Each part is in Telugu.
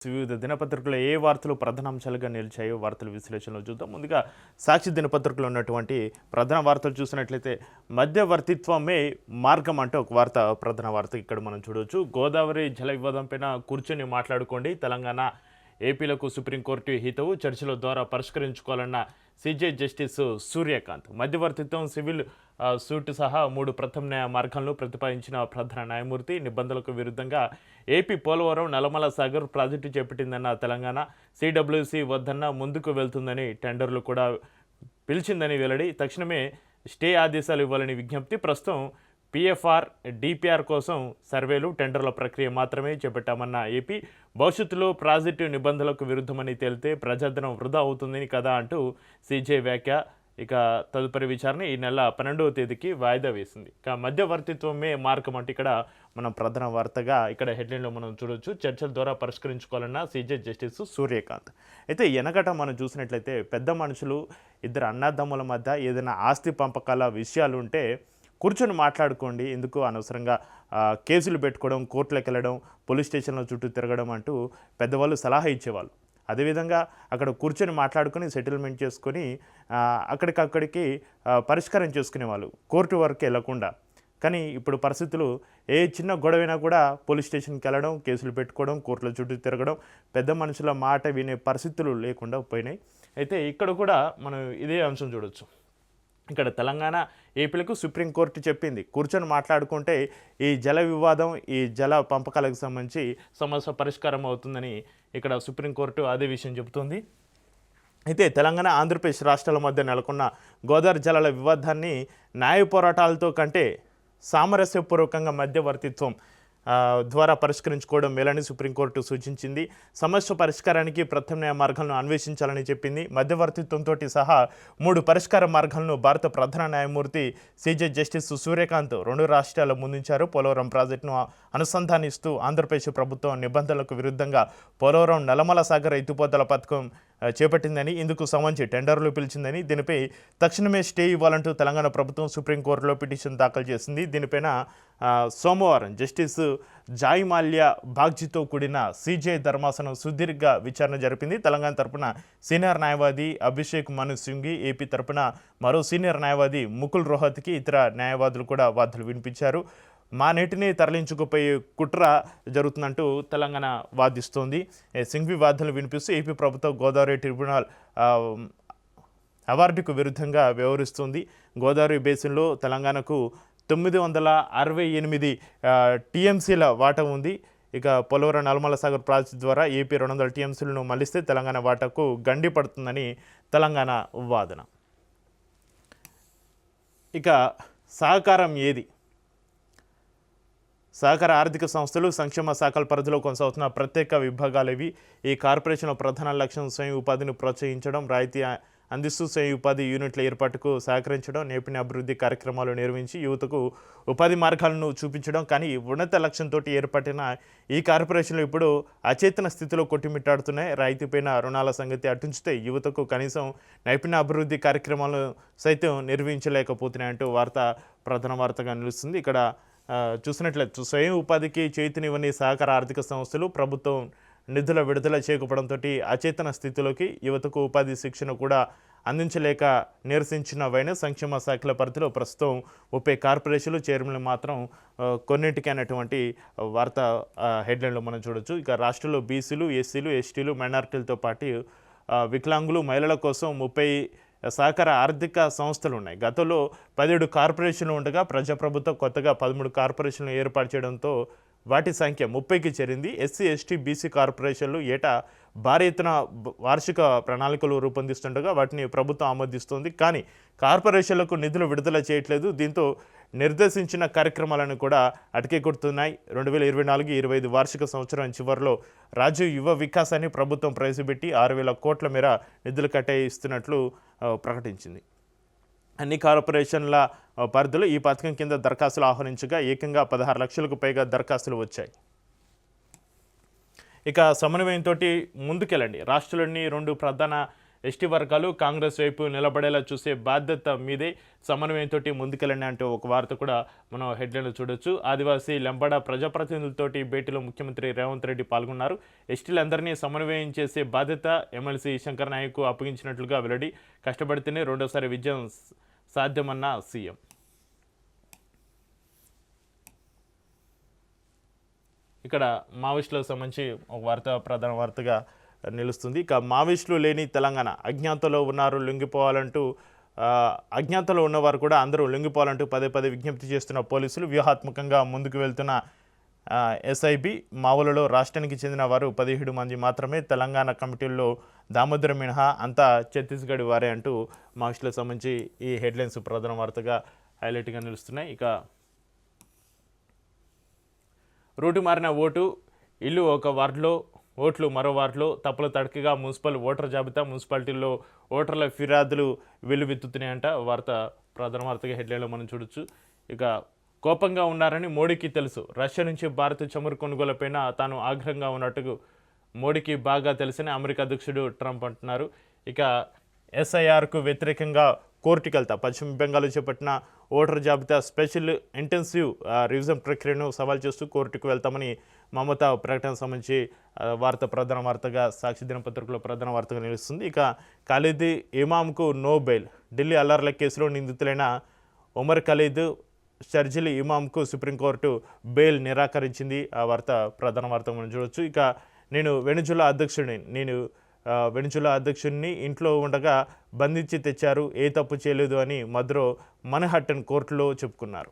వివిధ దినపత్రికల్లో ఏ వార్తలు ప్రధానాంశాలుగా నిలిచాయో వార్తల విశ్లేషణలో చూద్దాం. ముందుగా సాక్షి దినపత్రికలో ఉన్నటువంటి ప్రధాన వార్తలు చూసినట్లయితే మధ్యవర్తిత్వమే మార్గం అంటే ఒక వార్త, ప్రధాన వార్త ఇక్కడ మనం చూడవచ్చు. గోదావరి జల వివాదం పైన కూర్చొని మాట్లాడుకోండి, తెలంగాణ ఏపీలకు సుప్రీంకోర్టు హితవు, చర్చల ద్వారా పరిష్కరించుకోవాలన్న సిజే జస్టిస్ సూర్యకాంత్. మధ్యవర్తిత్వం, సివిల్ సూట్ సహా 3 ప్రత్యామ్నాయ మార్గాలను ప్రతిపాదించిన ప్రధాన న్యాయమూర్తి. నిబంధనలకు విరుద్ధంగా ఏపీ పోలవరం నల్లమల సాగర్ ప్రాజెక్టు చేపట్టిందన్న తెలంగాణ, సిడబ్ల్యూసి వద్దన్న ముందుకు వెళ్తుందని, టెండర్లు కూడా పిలిచిందని వెల్లడి. తక్షణమే స్టే ఆదేశాలు ఇవ్వాలని విజ్ఞప్తి. ప్రస్తుతం పిఎఫ్ఆర్, డిపిఆర్ కోసం సర్వేలు, టెండర్ల ప్రక్రియ మాత్రమే చేపట్టామన్న ఏపీ. భవిష్యత్తులో ప్రాజెక్టు నిబంధనలకు విరుద్ధమని తేలితే ప్రజాధనం వృధా అవుతుందని కదా అంటూ సీజే వ్యాఖ్య. ఇక తదుపరి విచారణ ఈ నెల 12వ తేదీకి వాయిదా వేసింది. ఇక మధ్యవర్తిత్వమే మార్గం అంటే ఇక్కడ మనం ప్రధాన వార్తగా ఇక్కడ హెడ్లైన్లో మనం చూడవచ్చు. చర్చల ద్వారా పరిష్కరించుకోవాలన్న సీజే జస్టిస్ సూర్యకాంత్. అయితే వెనకట మనం చూసినట్లయితే పెద్ద మనుషులు, ఇద్దరు అన్నదమ్ముల మధ్య ఏదైనా ఆస్తి పంపకాల విషయాలు ఉంటే కూర్చొని మాట్లాడుకోండి, ఎందుకు అనవసరంగా కేసులు పెట్టుకోవడం, కోర్టులకు వెళ్ళడం, పోలీస్ స్టేషన్ల చుట్టూ తిరగడం అంటూ పెద్దవాళ్ళు సలహా ఇచ్చేవాళ్ళు. అదేవిధంగా అక్కడ కూర్చొని మాట్లాడుకొని సెటిల్మెంట్ చేసుకొని అక్కడికక్కడికి పరిష్కారం చేసుకునేవాళ్ళు, కోర్టు వరకు వెళ్ళకుండా. కానీ ఇప్పుడు పరిస్థితులు ఏ చిన్న గొడవైనా కూడా పోలీస్ స్టేషన్కి వెళ్ళడం, కేసులు పెట్టుకోవడం, కోర్టుల చుట్టూ తిరగడం, పెద్ద మనుషుల మాట వినే పరిస్థితులు లేకుండా పోయినాయి. అయితే ఇక్కడ కూడా మనం ఇదే అంశం చూడవచ్చు. ఇక్కడ తెలంగాణ ఏపీలకు సుప్రీంకోర్టు చెప్పింది, కూర్చొని మాట్లాడుకుంటే ఈ జల వివాదం, ఈ జల పంపకాలకు సంబంధించి సమస్య పరిష్కారం అవుతుందని ఇక్కడ సుప్రీంకోర్టు అదే విషయం చెబుతుంది. అయితే తెలంగాణ, ఆంధ్రప్రదేశ్ రాష్ట్రాల మధ్య నెలకొన్న గోదావరి జలాల వివాదాన్ని న్యాయ పోరాటాలతో కంటే సామరస్యపూర్వకంగా మధ్యవర్తిత్వం ద్వారా పరిష్కరించుకోవడం మేలని సుప్రీంకోర్టు సూచించింది. సమస్య పరిష్కారానికి ప్రత్యామ్నాయ మార్గాలను అన్వేషించాలని చెప్పింది. మధ్యవర్తిత్వంతో సహా 3 పరిష్కార మార్గాలను భారత ప్రధాన న్యాయమూర్తి సిజే జస్టిస్ సూర్యకాంత్ 2 రాష్ట్రాల ముందుంచారు. పోలవరం ప్రాజెక్టును అనుసంధానిస్తూ ఆంధ్రప్రదేశ్ ప్రభుత్వం నిబంధనలకు విరుద్ధంగా పోలవరం నల్లమల సాగర్ ఎత్తిపోతల పథకం చేపట్టిందని, ఇందుకు సంబంధించి టెండర్లు పిలిచిందని, దీనిపై తక్షణమే స్టే ఇవ్వాలంటూ తెలంగాణ ప్రభుత్వం సుప్రీంకోర్టులో పిటిషన్ దాఖలు చేసింది. దీనిపైన సోమవారం జస్టిస్ జాయ్ మాల్యా బాగ్జీతో కూడిన సీజే ధర్మాసనం సుదీర్ఘ విచారణ జరిపింది. తెలంగాణ తరపున సీనియర్ న్యాయవాది అభిషేక్ మను సింఘి, ఏపీ తరపున మరో సీనియర్ న్యాయవాది ముకుల్ రోహత్కి ఇతర న్యాయవాదులు కూడా వాదనలు వినిపించారు. మా నీటిని తరలించుకుపోయే కుట్ర జరుగుతుందంటూ తెలంగాణ వాదిస్తోంది. సింఘ్వి వాదనలు వినిపిస్తూ ఏపీ ప్రభుత్వం గోదావరి ట్రిబ్యునల్ అవార్డుకు విరుద్ధంగా వ్యవహరిస్తుంది. గోదావరి బేసిన్లో తెలంగాణకు 968 టీఎంసీల వాటా ఉంది. ఇక పోలవరం నల్లమల సాగర్ ప్రాజెక్టు ద్వారా ఏపీ 200 టీఎంసీలను మళ్లిస్తే తెలంగాణ వాటాకు గండి పడుతుందని తెలంగాణ వాదన. ఇక సహకారం ఏది? సహకార ఆర్థిక సంస్థలు, సంక్షేమ శాఖల పరిధిలో కొనసాగుతున్న ప్రత్యేక విభాగాలు ఇవి. ఈ కార్పొరేషన్ల ప్రధాన లక్ష్యం స్వయం ఉపాధిని ప్రోత్సహించడం, రాయితీ అందిస్తూ స్వయం ఉపాధి యూనిట్ల ఏర్పాటుకు సహకరించడం, నైపుణ్య అభివృద్ధి కార్యక్రమాలు నిర్వహించి యువతకు ఉపాధి మార్గాలను చూపించడం. కానీ ఉన్నత లక్ష్యంతో ఏర్పడిన ఈ కార్పొరేషన్లు ఇప్పుడు అచేతన స్థితిలో కొట్టిమిట్టాడుతున్నాయి. రాయితీపైన రుణాల సంగతి అటుంచితే యువతకు కనీసం నైపుణ్య అభివృద్ధి కార్యక్రమాలు సైతం నిర్వహించలేకపోతున్నాయంటూ వార్త ప్రధాన వార్తగా నిలుస్తుంది. ఇక్కడ చూసినట్లయితే స్వయం ఉపాధికి చేతినివ్వని సహకార ఆర్థిక సంస్థలు ప్రభుత్వం నిధుల విడుదల చేయకపోవడంతో అచేతన స్థితిలోకి, యువతకు ఉపాధి శిక్షణ కూడా అందించలేక నిరసించిన సంక్షేమ శాఖల పరిధిలో ప్రస్తుతం 30 కార్పొరేషన్లు, చైర్మన్లు మాత్రం కొన్నింటికి అన్నటువంటి వార్త హెడ్లైన్లో మనం చూడొచ్చు. ఇక రాష్ట్రంలో బీసీలు, ఎస్సీలు, ఎస్టీలు, మైనారిటీలతో పాటు వికలాంగులు, మహిళల కోసం 30 సహకార ఆర్థిక సంస్థలు ఉన్నాయి. గతంలో 17 కార్పొరేషన్లు ఉండగా ప్రజాప్రభుత్వం కొత్తగా 13 కార్పొరేషన్లు ఏర్పాటు చేయడంతో వాటి సంఖ్య 30కి చేరింది. ఎస్సీ, ఎస్టీ, బీసీ కార్పొరేషన్లు ఏటా భారీ ఎత్తున వార్షిక ప్రణాళికలు రూపొందిస్తుండగా వాటిని ప్రభుత్వం ఆమోదిస్తోంది. కానీ కార్పొరేషన్లకు నిధులు విడుదల చేయట్లేదు. దీంతో నిర్దేశించిన కార్యక్రమాలను కూడా అటకెక్కుతున్నాయి. 2024-25 వార్షిక సంవత్సరం చివరిలో రాజీవ్ యువ వికాసాన్ని ప్రభుత్వం ప్రవేశపెట్టి 6,000 కోట్ల మేర నిధులు కేటాయిస్తున్నట్లు ప్రకటించింది. అన్ని కార్పొరేషన్ల పరిధిలో ఈ పథకం కింద దరఖాస్తులు ఆహ్వానించగా ఏకంగా 16 లక్షలకు పైగా దరఖాస్తులు వచ్చాయి. ఇక సమన్వయంతో ముందుకెళ్ళండి. రాష్ట్రంలోని 2 ప్రధాన ఎస్టీ వర్గాలు కాంగ్రెస్ వైపు నిలబడేలా చూసే బాధ్యత మీదే, సమన్వయంతో ముందుకెళ్ళండి అంటూ ఒక వార్త కూడా మనం హెడ్లైన్లో చూడొచ్చు. ఆదివాసీ లంబాడ ప్రజాప్రతినిధులతోటి భేటీలో ముఖ్యమంత్రి రేవంత్ రెడ్డి పాల్గొన్నారు. ఎస్టీలందరినీ సమన్వయం చేసే బాధ్యత ఎమ్మెల్సీ శంకర్ నాయక్కు అప్పగించినట్లుగా వెల్లడి. కష్టపడితేనే రెండోసారి విజయం సాధ్యమన్న సీఎం. ఇక్కడ మావోయిస్టులకు సంబంధించి ఒక వార్త ప్రధాన వార్తగా నిలుస్తుంది. ఇక మావోయిస్టులు లేని తెలంగాణ, అజ్ఞాతంలో ఉన్నారు లొంగిపోవాలంటూ అజ్ఞాతంలో ఉన్నవారు కూడా అందరూ లొంగిపోవాలంటూ పదే పదే విజ్ఞప్తి చేస్తున్న పోలీసులు, వ్యూహాత్మకంగా ముందుకు వెళ్తున్న ఎస్ఐబి మావోలలో రాష్ట్రానికి చెందిన వారు 17 మంది మాత్రమే. తెలంగాణ కమిటీల్లో దామోదర మినహా అంతా ఛత్తీస్గఢ్ వారే అంటూ మావోయిస్టులకు సంబంధించి ఈ హెడ్లైన్స్ ప్రధాన వార్తగా హైలైట్గా నిలుస్తున్నాయి. ఇక రూటు మారిన ఓటు, ఇల్లు ఒక వార్డులో, ఓట్లు మరో వార్డులో, తప్పుల తడకగా మున్సిపల్ ఓటర్ జాబితా, మున్సిపాలిటీల్లో ఓటర్ల ఫిర్యాదులు వెల్లువెత్తుతున్నాయంట. వార్త ప్రధాన వార్తగా హెడ్లైన్లో మనం చూడొచ్చు. ఇక కోపంగా ఉన్నారని మోడీకి తెలుసు, రష్యా నుంచి భారత్ చమురు కొనుగోలుపైన తాను ఆగ్రహంగా ఉన్నట్టు మోడీకి బాగా తెలిసిన అమెరికా అధ్యక్షుడు ట్రంప్ అంటున్నారు. ఇక ఎస్ఐఆర్కు వ్యతిరేకంగా కోర్టుకు వెళ్తా, పశ్చిమ బెంగాల్లో చేపట్టిన ఓటర్ జాబితా స్పెషల్ ఇంటెన్సివ్ రివిజన్ ప్రక్రియను సవాల్ చేస్తూ కోర్టుకు వెళ్తామని మమతా ప్రకటన సంబంధించి వార్త ప్రధాన వార్తగా సాక్షి దినపత్రికలో ప్రధాన వార్తగా నిలుస్తుంది. ఇక ఖలీద్ ఇమామ్కు నో బెయిల్, ఢిల్లీ అల్లర్ల కేసులో నిందితులైన Umar Khalid, Sharjeel ఇమామ్కు supreme court bail నిరాకరించింది. ఆ వార్త ప్రధాన వార్త మనం చూడవచ్చు. ఇక నేను వెనిజులా అధ్యక్షుడిని ఇంట్లో ఉండగా బంధించి తెచ్చారు, ఏ తప్పు చేయలేదు అని మద్రో మన్హట్టన్ కోర్టులో చెప్పుకున్నారు.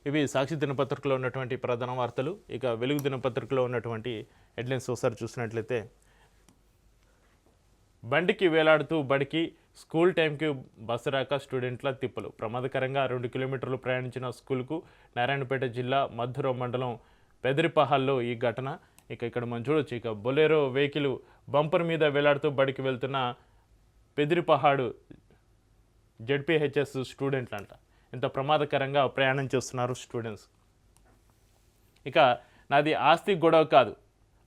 ఇవి సాక్షి దినపత్రికలో ఉన్నటువంటి ప్రధాన వార్తలు. ఇక వెలుగు దినపత్రికలో ఉన్నటువంటి హెడ్లైన్స్ ఒకసారి చూసినట్లయితే, బండికి వేలాడుతూ బడికి, స్కూల్ టైంకి బస్సు రాక స్టూడెంట్ల తిప్పలు, ప్రమాదకరంగా 2 కిలోమీటర్లు ప్రయాణించిన స్కూల్కు నారాయణపేట జిల్లా మధుర మండలం పెదరిపహాల్లో ఈ ఘటన. ఇక ఇక్కడ మనం చూడొచ్చు, ఇక బొలెరో వెహికల్ బంపర్ మీద వేలాడుతూ బడికి వెళ్తున్న పెదిరిపహాడు జెడ్పీహెచ్ఎస్ స్టూడెంట్లు అంట. ఇంత ప్రమాదకరంగా ప్రయాణం చేస్తున్నారు స్టూడెంట్స్. ఇక నాది ఆస్తి గొడవ కాదు,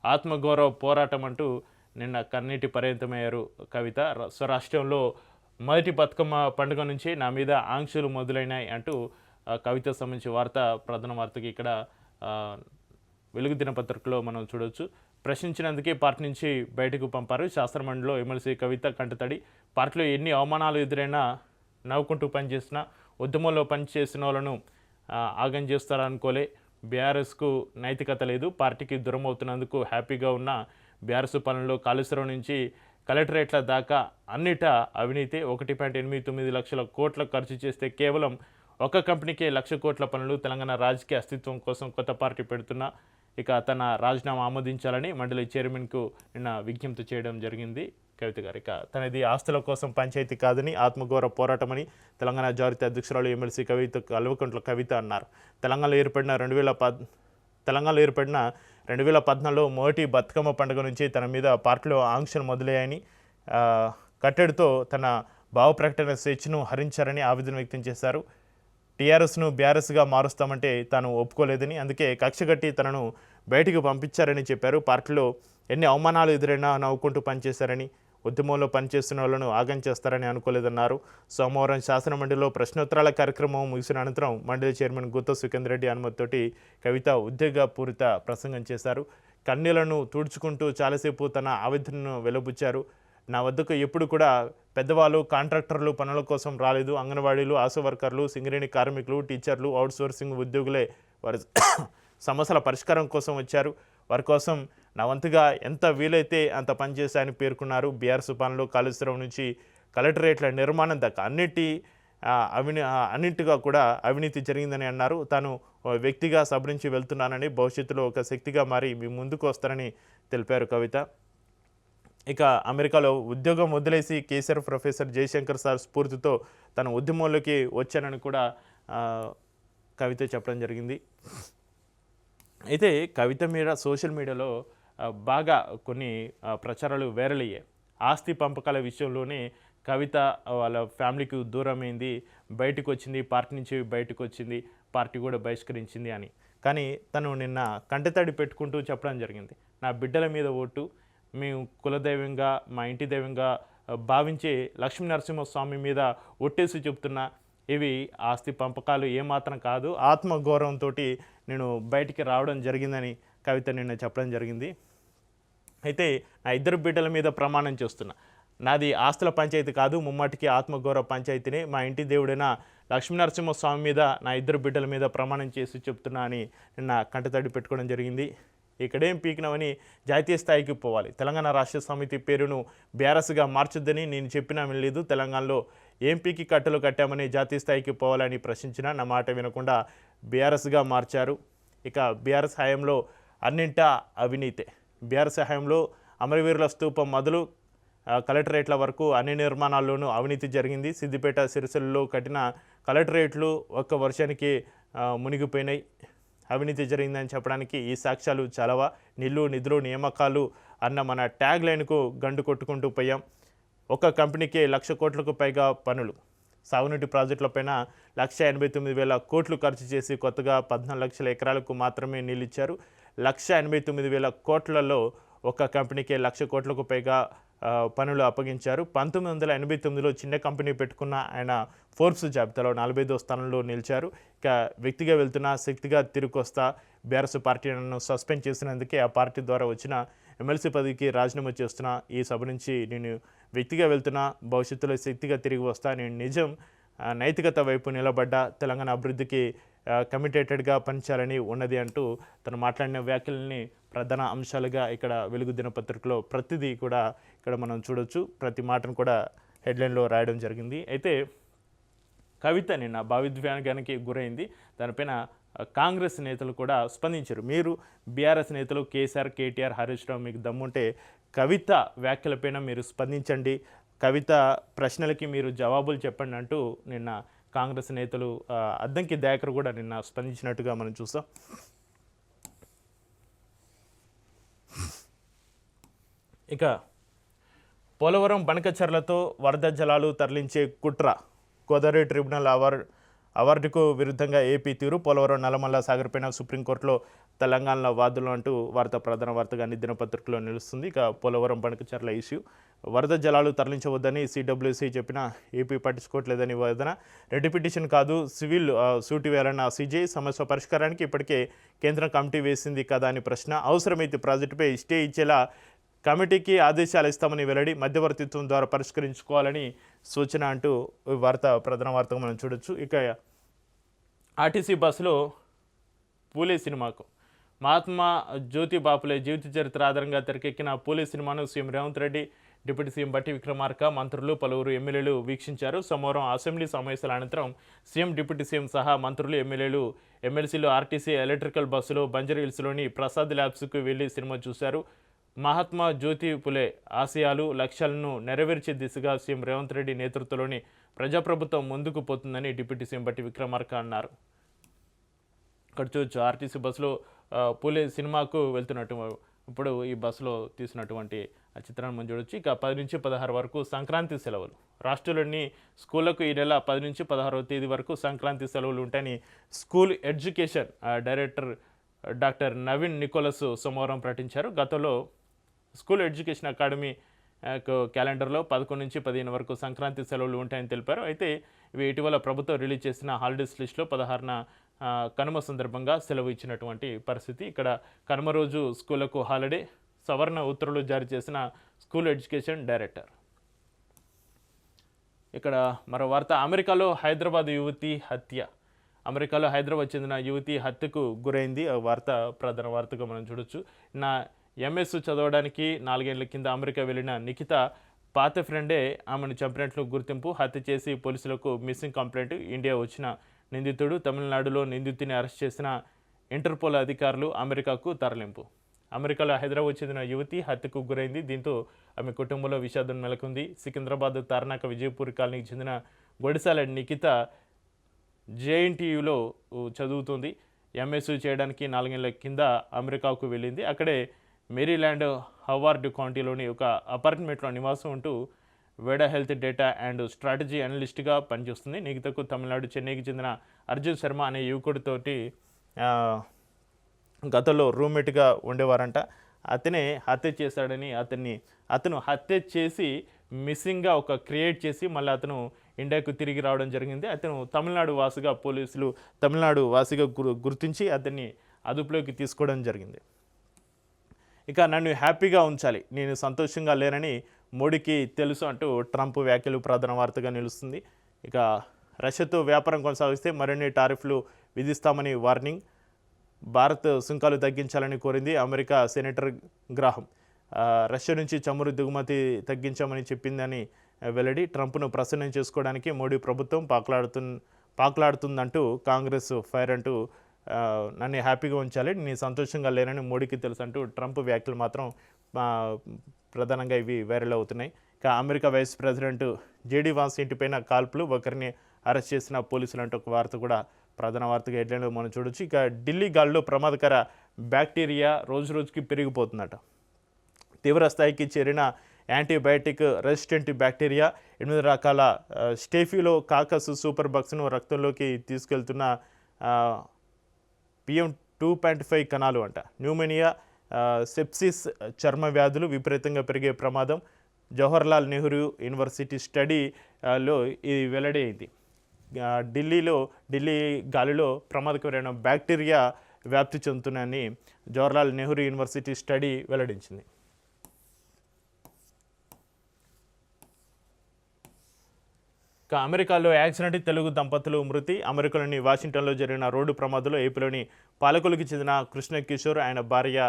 ఆత్మగౌరవ పోరాటం అంటూ నిన్న కన్నీటి పర్యంతమయ్యారు కవిత. స్వరాష్ట్రంలో మొదటి బతుకమ్మ పండుగ నుంచి నా మీద ఆంక్షలు మొదలైనాయి అంటూ కవిత సంబంధించి వార్త ప్రధాన వార్తకి ఇక్కడ వెలుగు దినపత్రికలో మనం చూడవచ్చు. ప్రశ్నించినందుకే పార్టీ నుంచి బయటకు పంపారు. శాస్త్రమండలిలో ఎమ్మెల్సీ కవిత కంటతడి, పార్టీలో ఎన్ని అవమానాలు ఎదురైనా నవ్వుకుంటూ పనిచేసినా ఉద్యమంలో పనిచేసిన వాళ్ళను ఆగం చేస్తారనుకోలే. బీఆర్ఎస్కు నైతికత లేదు, పార్టీకి దూరం అవుతున్నందుకు హ్యాపీగా ఉన్న బీఆర్ఎస్ పాలనలో కాళేశ్వరం నుంచి కలెక్టరేట్ల దాకా అన్నిటా అవినీతి. 1.89 లక్షల కోట్ల ఖర్చు చేస్తే కేవలం ఒక కంపెనీకే 1,00,000 కోట్ల పనులు. తెలంగాణ రాజకీయ అస్తిత్వం కోసం కొత్త పార్టీ పెడుతున్నా, ఇక తన రాజీనామా ఆమోదించాలని మండలి చైర్మన్కు నిన్న విజ్ఞప్తి చేయడం జరిగింది కవిత గారు. ఇక తనది ఆస్తుల కోసం పంచాయతీ కాదని, ఆత్మగౌరవ పోరాటమని తెలంగాణ జాతీయ అధ్యక్షురాలు ఎమ్మెల్సీ కవిత కల్వకుంట్ల కవిత అన్నారు. తెలంగాణలో ఏర్పడిన 2014లో మొదటి బతుకమ్మ పండుగ నుంచి తన మీద పార్టీలో ఆంక్షలు మొదలయ్యాయని, కట్టడితో తన భావ ప్రకటన స్వేచ్ఛను హరించారని ఆవేదన వ్యక్తం చేశారు. టీఆర్ఎస్ను బీఆర్ఎస్గా మారుస్తామంటే తాను ఒప్పుకోలేదని, అందుకే కక్షగట్టి తనను బయటికి పంపించారని చెప్పారు. పార్టీలో ఎన్ని అవమానాలు ఎదురైనా నవ్వుకుంటూ పనిచేశారని, ఉద్యమంలో పనిచేస్తున్న వాళ్ళను ఆగం చేస్తారని అనుకోలేదన్నారు. సోమవారం శాసనమండలిలో ప్రశ్నోత్తరాల కార్యక్రమం ముగిసిన అనంతరం మండలి చైర్మన్ గుత్తా సుఖేందర్ రెడ్డి అనుమతితోటి కవిత ఉద్వేగపూరిత ప్రసంగం చేశారు. కన్నీళ్లను తుడుచుకుంటూ చాలాసేపు తన ఆవేదనను వెలుబుచ్చారు. నా వద్దకు ఎప్పుడు కూడా పెద్దవాళ్ళు, కాంట్రాక్టర్లు పనుల కోసం రాలేదు. అంగన్వాడీలు, ఆశా వర్కర్లు, సింగరేణి కార్మికులు, టీచర్లు, అవుట్సోర్సింగ్ ఉద్యోగులే వారి సమస్యల పరిష్కారం కోసం వచ్చారు. వారి కోసం నా వంతుగా ఎంత వీలైతే అంత పనిచేశాయని పేర్కొన్నారు. బీఆర్ఎస్ పాలనలో కాళేశ్వరం నుంచి కలెక్టరేట్ల నిర్మాణం దాకా అన్నింటిగా కూడా అవినీతి జరిగిందని అన్నారు. తాను వ్యక్తిగా సభ నుంచి వెళ్తున్నానని, భవిష్యత్తులో ఒక శక్తిగా మారి మీ ముందుకు వస్తారని తెలిపారు కవిత. ఇక అమెరికాలో ఉద్యోగం వదిలేసి కేసీఆర్ ప్రొఫెసర్ జయశంకర్ సార్ స్ఫూర్తితో తన ఉద్యమంలోకి వచ్చానని కూడా కవిత చెప్పడం జరిగింది. అయితే కవిత మీద సోషల్ మీడియాలో బాగా కొన్ని ప్రచారాలు వైరల్ అయ్యాయి. ఆస్తి పంపకాల విషయంలోనే కవిత వాళ్ళ ఫ్యామిలీకి దూరమైంది, బయటకు వచ్చింది, పార్టీ నుంచి బయటకు వచ్చింది, పార్టీ కూడా బహిష్కరించింది అని. కానీ తను నిన్న కంటతడి పెట్టుకుంటూ చెప్పడం జరిగింది, నా బిడ్డల మీద ఓటు, మేము కులదైవంగా మా ఇంటి దైవంగా భావించి లక్ష్మీ నరసింహస్వామి మీద ఒట్టేసి చెప్తున్నా, ఇవి ఆస్తి పంపకాలు ఏమాత్రం కాదు, ఆత్మగౌరవంతో నేను బయటికి రావడం జరిగిందని కవిత నిన్న చెప్పడం జరిగింది. అయితే నా ఇద్దరు బిడ్డల మీద ప్రమాణం చేస్తున్నా, నాది ఆస్తుల పంచాయతీ కాదు, ముమ్మాటికి ఆత్మగౌరవ పంచాయతీనే, మా ఇంటి దేవుడైన లక్ష్మీనరసింహస్వామి మీద నా ఇద్దరు బిడ్డల మీద ప్రమాణం చేసి చెప్తున్నా అని నిన్న కంటతడి పెట్టుకోవడం జరిగింది. ఇక్కడేం పీకినవని జాతీయ స్థాయికి పోవాలి, తెలంగాణ రాష్ట్ర సమితి పేరును బీఆర్ఎస్గా మార్చొద్దని నేను చెప్పినా వినలేదు, తెలంగాణలో ఏం పీకి కట్టలు కట్టామని జాతీయ స్థాయికి పోవాలని ప్రశ్నించినా నా మాట వినకుండా బీఆర్ఎస్గా మార్చారు. ఇక బీఆర్ఎస్ హయాంలో అన్నింటా అవినీతే. బీఆర్ఎస్ హయాంలో అమరవీరుల స్తూపం మొదలు కలెక్టరేట్ల వరకు అన్ని నిర్మాణాల్లోనూ అవినీతి జరిగింది. సిద్దిపేట సిరిసిల్లలో కట్టిన కలెక్టరేట్లు ఒక్క వర్షానికి మునిగిపోయినాయి. అవినీతి జరిగిందని చెప్పడానికి ఈ సాక్ష్యాలు చాలవా? నిల్లు నిధులు నియామకాలు అన్న మన ట్యాగ్ లైన్కు గండు కొట్టుకుంటూ పోయాం. ఒక కంపెనీకి 1,00,000 కోట్లకు పైగా పనులు, సాగునీటి ప్రాజెక్టులపైన 1,89,000 కోట్లు ఖర్చు చేసి కొత్తగా 14 లక్షల ఎకరాలకు మాత్రమే నీళ్ళు ఇచ్చారు. 1,89,000 కోట్లలో ఒక కంపెనీకి 1,00,000 కోట్లకు పైగా పనులు అప్పగించారు. 1989లో చిన్న కంపెనీ పెట్టుకున్న ఆయన ఫోర్బ్స్ జాబితాలో 45వ స్థానంలో నిలిచారు. ఇక వ్యక్తిగా వెళ్తున్నా శక్తిగా తిరిగొస్తా, బీఆర్ఎస్ పార్టీ నన్ను సస్పెండ్ చేసినందుకే ఆ పార్టీ ద్వారా వచ్చిన ఎమ్మెల్సీ పదవికి రాజీనామా చేస్తున్నా, ఈ సభ నుంచి నేను వ్యక్తిగా వెళ్తున్నా, భవిష్యత్తులో శక్తిగా తిరిగి వస్తా, నేను నిజం నైతికత వైపు నిలబడ్డా, తెలంగాణ అభివృద్ధికి కమిటేటెడ్గా పనిచేయాలని ఉన్నది అంటూ తను మాట్లాడిన వ్యాఖ్యలని ప్రధాన అంశాలుగా ఇక్కడ వెలుగు దినపత్రికలో ప్రతిదీ కూడా ఇక్కడ మనం చూడొచ్చు. ప్రతి మాటను కూడా హెడ్లైన్లో రాయడం జరిగింది. అయితే కవిత నిన్న భావోద్వేగానికి గురైంది. దానిపైన కాంగ్రెస్ నేతలు కూడా స్పందించారు. మీరు బీఆర్ఎస్ నేతలు కేసీఆర్, కేటీఆర్, హరీష్ రావు మీకు దమ్ముంటే కవిత వ్యాఖ్యలపైన మీరు స్పందించండి, కవిత ప్రశ్నలకి మీరు జవాబులు చెప్పండి అంటూ నిన్న కాంగ్రెస్ నేతలు అద్దంకి దయాకర్ కూడా నిన్న స్పందించినట్టుగా మనం చూస్తాం. ఇక పోలవరం బనకచర్లతో వరద జలాలు తరలించే కుట్ర, గోదావరి ట్రిబ్యునల్ అవార్డుకు విరుద్ధంగా ఏపీ తీరు, పోలవరం నల్లమల్ల సాగర్పైన సుప్రీంకోర్టులో తెలంగాణలో వాదులు అంటూ ప్రధాన వార్తగా అన్ని దినపత్రికలో నిలుస్తుంది. ఇక పోలవరం బనకచర్ల ఇష్యూ, వరద జలాలు తరలించవద్దని సిడబ్ల్యూసీ చెప్పినా ఏపీ పట్టించుకోవట్లేదని వాదన, రెడ్ పిటిషన్ కాదు సివిల్ సూటి వేయాలన్న సీజే, సమస్య పరిష్కారానికి ఇప్పటికే కేంద్రం కమిటీ వేసింది కదా అని ప్రశ్న, అవసరమైతే ప్రాజెక్టుపై స్టే ఇచ్చేలా కమిటీకి ఆదేశాలు ఇస్తామని వెల్లడి, మధ్యవర్తిత్వం ద్వారా పరిష్కరించుకోవాలని సూచన అంటూ ప్రధాన వార్తగా మనం చూడొచ్చు. ఇక ఆర్టీసీ బస్సులో పూలే సినిమాకు మహాత్మా జ్యోతి బాపులే జీవిత చరిత్ర ఆధారంగా తెరకెక్కిన పూలే సినిమాను CM Revanth Reddy, deputy CM బట్టి విక్రమార్క, మంత్రులు, పలువురు ఎమ్మెల్యేలు వీక్షించారు. సోమవారం అసెంబ్లీ సమావేశాల అనంతరం సీఎం, డిప్యూటీ సీఎం సహా మంత్రులు, ఎమ్మెల్యేలు, ఎమ్మెల్సీలు ఆర్టీసీ ఎలక్ట్రికల్ బస్సులో బంజారాహిల్స్లోని ప్రసాద్ ల్యాబ్స్కు వెళ్లి సినిమా చూశారు. మహాత్మా జ్యోతి పులే ఆశయాలు, లక్ష్యాలను నెరవేర్చే దిశగా సీఎం రేవంత్ రెడ్డి నేతృత్వంలోని ప్రజాప్రభుత్వం ముందుకు పోతుందని డిప్యూటీ సీఎం బట్టి విక్రమార్క అన్నారు. ఇక్కడ చూడొచ్చు ఆర్టీసీ బస్సులో పూలే సినిమాకు వెళ్తున్నట్టు ఇప్పుడు ఈ బస్సులో తీసినటువంటి ఆ చిత్రాన్ని మనం చూడొచ్చు. ఇక 10 నుంచి 16 వరకు సంక్రాంతి సెలవులు, రాష్ట్రంలోని స్కూళ్లకు ఈ నెల 10 నుంచి 16వ తేదీ వరకు సంక్రాంతి సెలవులు ఉంటాయని school education director doctor Naveen Nicholas సోమవారం ప్రకటించారు. గతంలో స్కూల్ ఎడ్యుకేషన్ అకాడమీ క్యాలెండర్లో 11 నుంచి 15 వరకు సంక్రాంతి సెలవులు ఉంటాయని తెలిపారు. అయితే ఇవి ఇటీవల ప్రభుత్వం రిలీజ్ చేసిన హాలిడేస్ లిస్టులో 16న కనుమ సందర్భంగా సెలవు ఇచ్చినటువంటి పరిస్థితి. ఇక్కడ కనుమ రోజు స్కూళ్లకు హాలిడే, సవరణ ఉత్తర్వులు జారీ చేసిన స్కూల్ ఎడ్యుకేషన్ డైరెక్టర్. ఇక్కడ మరో వార్త, అమెరికాలో హైదరాబాద్ యువతి హత్య, అమెరికాలో హైదరాబాద్ చెందిన యువతి హత్యకు గురైంది. ఆ వార్త ప్రధాన వార్తగా మనం చూడొచ్చు. నా ఎంఎస్ చదవడానికి 4 ఏళ్ల కింద అమెరికా వెళ్ళిన నిఖిత పాత ఫ్రెండే ఆమెను చంపినట్లు గుర్తింపు, హత్య చేసి పోలీసులకు మిస్సింగ్ కంప్లైంట్, ఇండియా వచ్చిన నిందితుడు, తమిళనాడులో నిందితుని అరెస్ట్ చేసిన ఇంటర్పోల్ అధికారులు, అమెరికాకు తరలింపు. అమెరికాలో హైదరాబాద్ చెందిన యువతి హత్యకు గురైంది. దీంతో ఆమె కుటుంబంలో విషాదం నెలకొంది. సికింద్రాబాద్ తార్నాక విజయపూర్ కాలనీకి చెందిన గొడిసాల నిఖిత జేఎన్టీయూలో చదువుతుంది. ఎంఎస్ చేయడానికి 4 ఏళ్ల కింద అమెరికాకు వెళ్ళింది. అక్కడే మేరీల్యాండ్ హవార్డ్ కౌంటీలోని ఒక అపార్ట్మెంట్లో నివాసం ఉంటూ వేడా హెల్త్ డేటా అండ్ స్ట్రాటజీ అనలిస్ట్గా పనిచేస్తుంది. నిఖితకు తమిళనాడు చెన్నైకి చెందిన అర్జున్ శర్మ అనే యువకుడితోటి గతంలో రూమ్మేట్గా ఉండేవారంట. అతనే హత్య చేశాడని అతను హత్య చేసి మిస్సింగ్గా ఒక క్రియేట్ చేసి మళ్ళీ అతను ఇండియాకు తిరిగి రావడం జరిగింది. అతను తమిళనాడు వాసిగా పోలీసులు తమిళనాడు వాసిగా గుర్తించి అతన్ని అదుపులోకి తీసుకోవడం జరిగింది. ఇక నన్ను హ్యాపీగా ఉంచాలి, నేను సంతోషంగా లేనని మోడీకి తెలుసు అంటూ ట్రంప్ వ్యాఖ్యలు ప్రధాన వార్తగా నిలుస్తుంది. ఇక రష్యాతో వ్యాపారం కొనసాగిస్తే మరిన్ని టారిఫ్లు విధిస్తామని వార్నింగ్. భారత్ సుంకాలు తగ్గించాలని కోరింది అమెరికా సెనేటర్ గ్రాహం. రష్యా నుంచి చమురు దిగుమతి తగ్గించామని చెప్పిందని వెల్లడి. ట్రంప్ను ప్రసన్నం చేసుకోవడానికి మోడీ ప్రభుత్వం పాకులాడుతుందంటూ కాంగ్రెస్ ఫైర్ అంటూ నన్ను హ్యాపీగా ఉంచాలి, నేను సంతోషంగా లేనని మోడీకి తెలుసు అంటూ ట్రంప్ వ్యాఖ్యలు మాత్రం ప్రధానంగా ఇవి వైరల్ అవుతున్నాయి. ఇక America vice president JD Vance ఇంటిపైన కాల్పులు, ఒకరిని అరెస్ట్ చేసిన పోలీసులు అంటూ ఒక వార్త కూడా ప్రధాన వార్తగా హెడ్లైన్లో మనం చూడొచ్చు. ఇక ఢిల్లీ గాలిలో ప్రమాదకర బ్యాక్టీరియా రోజు రోజుకి పెరిగిపోతుందట. తీవ్ర స్థాయికి చేరిన యాంటీబయాటిక్ రెసిస్టెంట్ బ్యాక్టీరియా 8 రకాల స్టేఫిలో కాకస్ సూపర్ బగ్స్ను రక్తంలోకి తీసుకెళ్తున్న PM2.5 కణాలు అంట. న్యూమోనియా, సెప్సిస్, చర్మ వ్యాధులు విపరీతంగా పెరిగే ప్రమాదం. జవహర్లాల్ నెహ్రూ యూనివర్సిటీ స్టడీలో ఇది వెల్లడి అయింది. ఢిల్లీ గాలిలో ప్రమాదకరమైన బ్యాక్టీరియా వ్యాప్తి చెందుతుందని జవహర్లాల్ నెహ్రూ యూనివర్సిటీ స్టడీ వెల్లడించింది. ఇక అమెరికాలో యాక్సిడెంట్, తెలుగు దంపతులు మృతి. అమెరికాలోని వాషింగ్టన్లో జరిగిన రోడ్డు ప్రమాదంలో ఏపీలోని పాలకులకి చెందిన కృష్ణ కిషోర్, ఆయన భార్య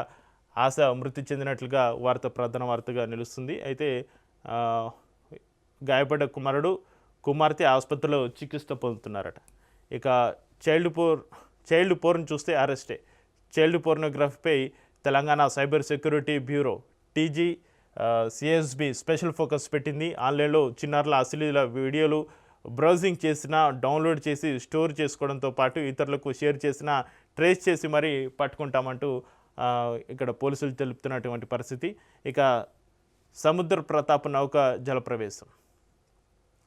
ఆశ మృతి చెందినట్లుగా వార్త ప్రధాన వార్తగా నిలుస్తుంది. అయితే గాయపడ్డ కుమార్తె ఆసుపత్రిలో చికిత్స పొందుతున్నారట. ఇక చైల్డ్ పోర్న్ చూస్తే అరెస్టే. చైల్డ్ పోర్నోగ్రఫీపై Telangana cyber security bureau CSB special focus పెట్టింది. ఆన్లైన్లో చిన్నారుల అశ్లీల వీడియోలు బ్రౌజింగ్ చేసినా, డౌన్లోడ్ చేసి స్టోర్ చేసుకోవడంతో పాటు ఇతరులకు షేర్ చేసినా ట్రేస్ చేసి మరీ పట్టుకుంటామంటూ ఇక్కడ పోలీసులు తెలుపుతున్నటువంటి పరిస్థితి. ఇక సముద్ర ప్రతాప్ నౌక జలప్రవేశం.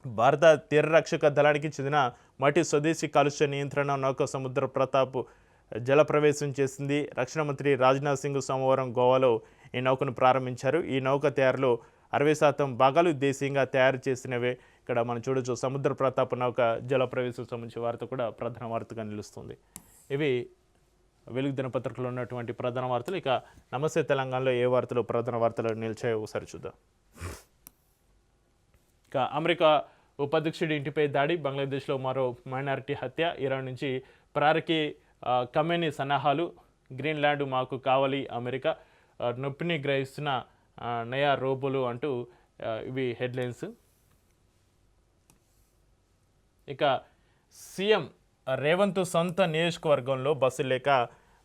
భారత తీరరక్షక దళానికి చెందిన మటి స్వదేశీ కాలుష్య నియంత్రణ నౌక సముద్ర ప్రతాప్ జలప్రవేశం చేసింది. రక్షణ మంత్రి రాజ్నాథ్ సింగ్ సోమవారం గోవాలో ఈ నౌకను ప్రారంభించారు. ఈ నౌక తయారులో 60% భాగాలు దేశీయంగా తయారు చేసినవే. ఇక్కడ మనం చూడొచ్చు సముద్ర ప్రతాప్ నౌక జలప్రవేశం సంబంధించిన వార్త కూడా ప్రధాన వార్తగా నిలుస్తుంది. ఇవి వెలుగు దినపత్రికలో ఉన్నటువంటి ప్రధాన వార్తలు. ఇక నమస్తే తెలంగాణలో ఏ వార్తలు ప్రధాన వార్తలు నిలిచాయో ఒకసారి చూద్దాం. ఇక అమెరికా ఉపాధ్యక్షుడి ఇంటిపై దాడి, బంగ్లాదేశ్లో మరో మైనారిటీ హత్య, ఇరాన్ నుంచి పరారికి ఖమేనీ సన్నాహాలు, గ్రీన్లాండ్ మాకు కావాలి అమెరికా, నొప్పిని గ్రహిస్తున్న నయా రోబోలు అంటూ ఇవి హెడ్లైన్స్. ఇక సీఎం రేవంత్ సొంత నియోజకవర్గంలో బస్సు లేక,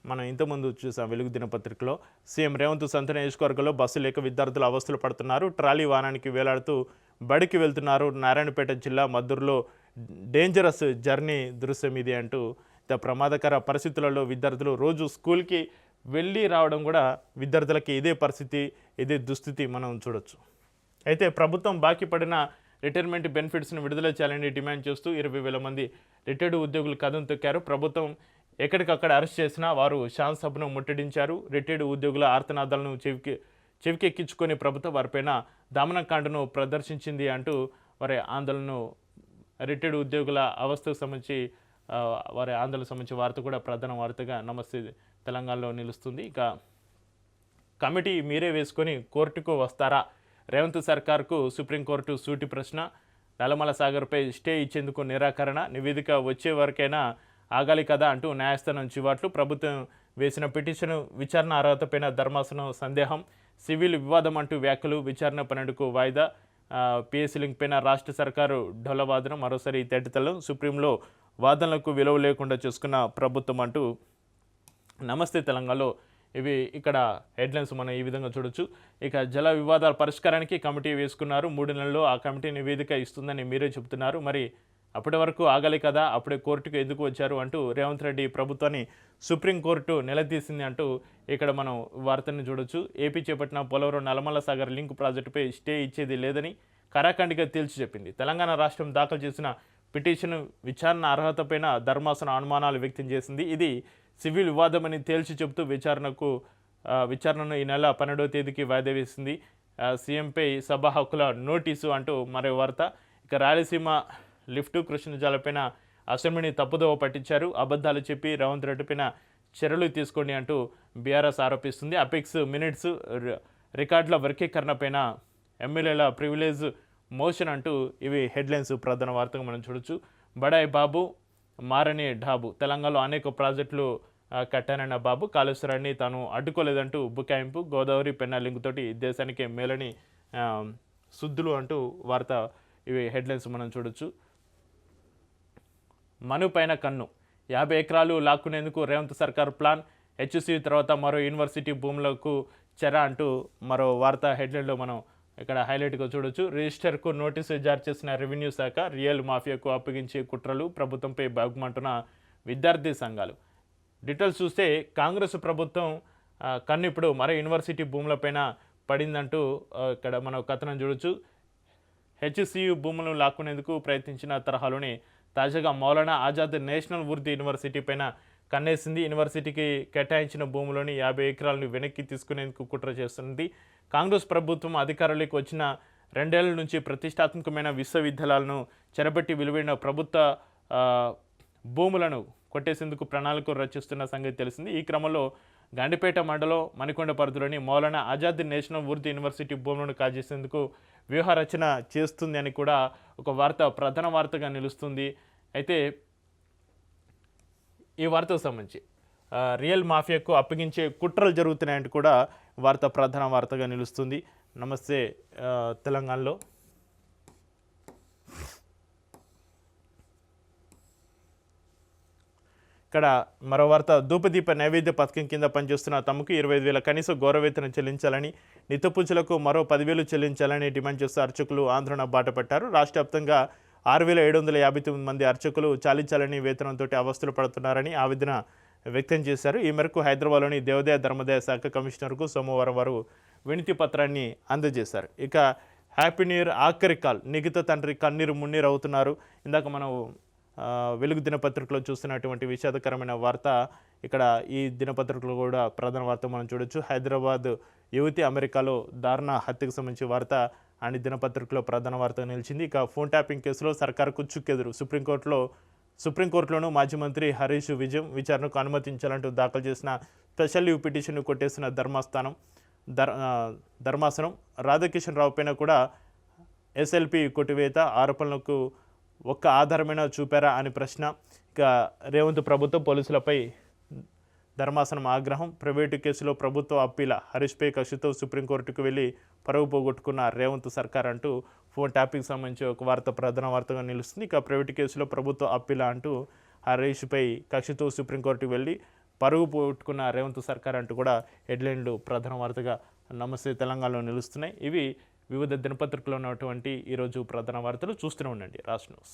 మనం ఇంతకుముందు చూసాం వెలుగు దినపత్రికలో, సీఎం రేవంత్ సొంత నియోజకవర్గంలో బస్సు లేక విద్యార్థులు అవస్థలు పడుతున్నారు. ట్రాలీ వాహనానికి వేలాడుతూ బడికి వెళ్తున్నారు. నారాయణపేట జిల్లా మద్దూరులో డేంజరస్ జర్నీ దృశ్యం ఇది అంటూ ప్రమాదకర పరిస్థితులలో విద్యార్థులు రోజు స్కూల్కి వెళ్ళి రావడం కూడా విద్యార్థులకి ఇదే పరిస్థితి, ఇదే దుస్థితి మనం చూడొచ్చు. అయితే ప్రభుత్వం బాకీ పడిన రిటైర్మెంట్ బెనిఫిట్స్ను విడుదల చేయాలని డిమాండ్ చేస్తూ 20,000 మంది రిటైర్డ్ ఉద్యోగులు కథం తొక్కారు. ప్రభుత్వం ఎక్కడికక్కడ అరెస్ట్ చేసినా వారు శాసనసభను ముట్టడించారు. రిటైర్డ్ ఉద్యోగుల ఆర్తనాదాలను చెవికెక్కించుకొని ప్రభుత్వం వారిపైన దామనకాండను ప్రదర్శించింది అంటూ వారి ఆందోళనను, రిటైర్డ్ ఉద్యోగుల అవస్థకు సంబంధించి వారి ఆందోళన సంబంధించి వార్త కూడా ప్రధాన వార్తగా నమస్తే తెలంగాణలో నిలుస్తుంది. ఇక కమిటీ మీరే వేసుకొని కోర్టుకు వస్తారా? రేవంత్ సర్కార్కు సుప్రీంకోర్టు సూటి ప్రశ్న. నల్లమల సాగర్పై స్టే ఇచ్చేందుకు నిరాకరణ, నివేదిక వచ్చే వరకైనా ఆగాలి కదా అంటూ న్యాయస్థానం చివాట్లు. ప్రభుత్వం వేసిన పిటిషన్ విచారణ అర్హతపైన ధర్మాసనం సందేహం. సివిల్ వివాదం అంటూ వ్యాఖ్యలు, విచారణ 12కు వాయిదా. పిఎస్సీ లింక్ పైన రాష్ట్ర సర్కారు ఢొల్లవాదన, మరోసారి తేటతెల్లం. సుప్రీంలో వాదనలకు విలువ లేకుండా చేసుకున్న ప్రభుత్వం అంటూ నమస్తే తెలంగాణలో ఇవి ఇక్కడ హెడ్లైన్స్ మనం ఈ విధంగా చూడొచ్చు. ఇక జల వివాదాల పరిష్కారానికి కమిటీ వేసుకున్నారు. 3 నెలల్లో ఆ కమిటీ నివేదిక ఇస్తుందని మీరే చెబుతున్నారు. మరి అప్పటి వరకు ఆగాలి కదా, అప్పుడే కోర్టుకు ఎందుకు వచ్చారు అంటూ రేవంత్ రెడ్డి ప్రభుత్వాన్ని సుప్రీంకోర్టు నిలదీసింది అంటూ ఇక్కడ మనం వార్తను చూడొచ్చు. ఏపీ చేపట్టిన పోలవరం నల్లమల సాగర్ లింక్ ప్రాజెక్టుపై స్టే ఇచ్చేది లేదని కరాఖండిగా తేల్చి చెప్పింది. తెలంగాణ రాష్ట్రం దాఖలు చేసిన పిటిషన్ విచారణ అర్హతపైన ధర్మాసనం అనుమానాలు వ్యక్తం చేసింది. ఇది సివిల్ వివాదమని తేల్చి చెబుతూ విచారణకు విచారణను ఈ నెల 12వ తేదీకి వాయిదా వేసింది. సీఎంపై సభా హక్కుల నోటీసు అంటూ మరో వార్త. ఇక రాయలసీమ లిఫ్టు కృష్ణజాలపైన అసెంబ్లీని తప్పుదోవ పట్టించారు. అబద్ధాలు చెప్పి రేవంత్ రెడ్డిపైన చర్యలు తీసుకోండి అంటూ బీఆర్ఎస్ ఆరోపిస్తుంది. అపెక్స్ మినిట్స్ రికార్డుల వర్గీకరణపైన ఎమ్మెల్యేల ప్రివిలేజ్ మోషన్ అంటూ ఇవి హెడ్లైన్స్ ప్రధాన వార్తగా మనం చూడొచ్చు. బడాయి బాబు మారని ఢాబు. తెలంగాణలో అనేక ప్రాజెక్టులు కట్టానన్న బాబు కాళేశ్వరాన్ని తాను అడ్డుకోలేదంటూ బుకాయింపు. గోదావరి పెన్నా లింక్ తోటి దేశానికి మేలని శుద్ధులు అంటూ వార్త. ఇవి హెడ్లైన్స్ మనం చూడొచ్చు. మను పైన కన్ను. 50 ఎకరాలు లాక్కునేందుకు రేవంత్ సర్కార్ ప్లాన్. హెచ్సియు తర్వాత మరో యూనివర్సిటీ భూములకు చెర అంటూ మరో వార్త హెడ్లైన్లో మనం ఇక్కడ హైలైట్గా చూడొచ్చు. రిజిస్టర్కు నోటీసు జారీ చేసిన రెవెన్యూ శాఖ. రియల్ మాఫియాకు అప్పగించే కుట్రలు ప్రభుత్వంపై బాగుమంటున్న విద్యార్థి సంఘాలు. డీటెయిల్స్ చూస్తే కాంగ్రెస్ ప్రభుత్వం కన్ను ఇప్పుడు మరో యూనివర్సిటీ భూములపైన పడిందంటూ ఇక్కడ మనం కథనం చూడొచ్చు. హెచ్సియు భూములను లాక్కునేందుకు ప్రయత్నించిన తరహాలోనే తాజాగా మౌలానా ఆజాద్ నేషనల్ ఉర్దూ యూనివర్సిటీ పైన కన్నేసింది. యూనివర్సిటీకి కేటాయించిన భూములోని 50 ఎకరాలను వెనక్కి తీసుకునేందుకు కుట్ర చేస్తుంది. కాంగ్రెస్ ప్రభుత్వం అధికారంలోకి వచ్చిన 2 ఏళ్ల నుంచి ప్రతిష్టాత్మకమైన విశ్వవిద్యాలయాలను చెరబెట్టి విలువైన ప్రభుత్వ భూములను కొట్టేసేందుకు ప్రణాళికలు రచిస్తున్న సంగతి తెలిసింది. ఈ క్రమంలో గండిపేట మండలం మణికొండ పరిధిలోని మౌలానా ఆజాద్ నేషనల్ ఉర్దూ యూనివర్సిటీ భూములను కాజేసేందుకు వ్యూహరచన చేస్తుంది అని కూడా ఒక వార్త ప్రధాన వార్తగా నిలుస్తుంది. అయితే ఈ వార్తకు సంబంధించి రియల్ మాఫియాకు అప్పగించే కుట్రలు జరుగుతున్నాయంటూ కూడా వార్త ప్రధాన వార్తగా నిలుస్తుంది. నమస్తే తెలంగాణలో. ఇక్కడ మరో వార్త. ధూపదీప నైవేద్య పథకం కింద పనిచేస్తున్న తమకు 25,000 కనీస గౌరవవేతనం చెల్లించాలని, నిత్యపూజలకు మరో 10,000 చెల్లించాలని డిమాండ్ చేస్తూ అర్చకులు ఆందోళన బాటపట్టారు. రాష్ట్ర వ్యాప్తంగా 6,759 మంది అర్చకులు చాలించాలని వేతనంతో అవస్థలు పడుతున్నారని ఆవేదన వ్యక్తం చేశారు. ఈ మేరకు హైదరాబాద్లోని దేవాదాయ ధర్మాదాయ శాఖ కమిషనర్కు సోమవారం వారు వినతి పత్రాన్ని అందజేశారు. ఇక హ్యాపీ న్యూ ఇయర్ ఆఖరి కాల్. నిఖిత తండ్రి కన్నీరు మున్నీరు అవుతున్నారు. ఇందాక మనం వెలుగు దినపత్రికలో చూస్తున్నటువంటి విషాదకరమైన వార్త ఇక్కడ ఈ దినపత్రికలో కూడా ప్రధాన వార్త మనం చూడొచ్చు. హైదరాబాద్ యువతి అమెరికాలో దారుణ హత్యకు సంబంధించి వార్త అని దినపత్రికలో ప్రధాన వార్తగా నిలిచింది. ఇక ఫోన్ ట్యాపింగ్ కేసులో సర్కారుకు చుక్కెదురు. సుప్రీంకోర్టులోనూ మాజీ మంత్రి హరీష్ విచారణకు అనుమతించాలంటూ దాఖలు చేసిన స్పెషల్ లీవ్ పిటిషన్ను కొట్టేసిన ధర్మాసనం. రాధాకిషన్ రావు పైన కూడా ఎస్ఎల్పి కొట్టివేత ఆరోపణలకు ఒక్క ఆధారమైన చూపారా అని ప్రశ్న. ఇక రేవంత్ ప్రభుత్వం పోలీసులపై ధర్మాసనం ఆగ్రహం. ప్రైవేటు కేసులో ప్రభుత్వ అప్పీల. హరీష్పై కక్షతో సుప్రీంకోర్టుకు వెళ్ళి పరువు పోగొట్టుకున్న రేవంత్ సర్కార్ అంటూ ఫోన్ ట్యాపింగ్ సంబంధించి ఒక వార్త ప్రధాన వార్తగా నిలుస్తుంది. ఇక ప్రైవేటు కేసులో ప్రభుత్వ అప్పీల అంటూ హరీష్పై కక్షతో సుప్రీంకోర్టుకు వెళ్ళి పరువు పోగొట్టుకున్న రేవంత్ సర్కార్ అంటూ కూడా హెడ్లైన్లు ప్రధాన వార్తగా నమస్తే తెలంగాణలో నిలుస్తున్నాయి. ఇవి వివిధ దినపత్రికలో ఉన్నటువంటి ఈరోజు ప్రధాన వార్తలు. చూస్తూనే ఉండండి రాజ్ న్యూస్.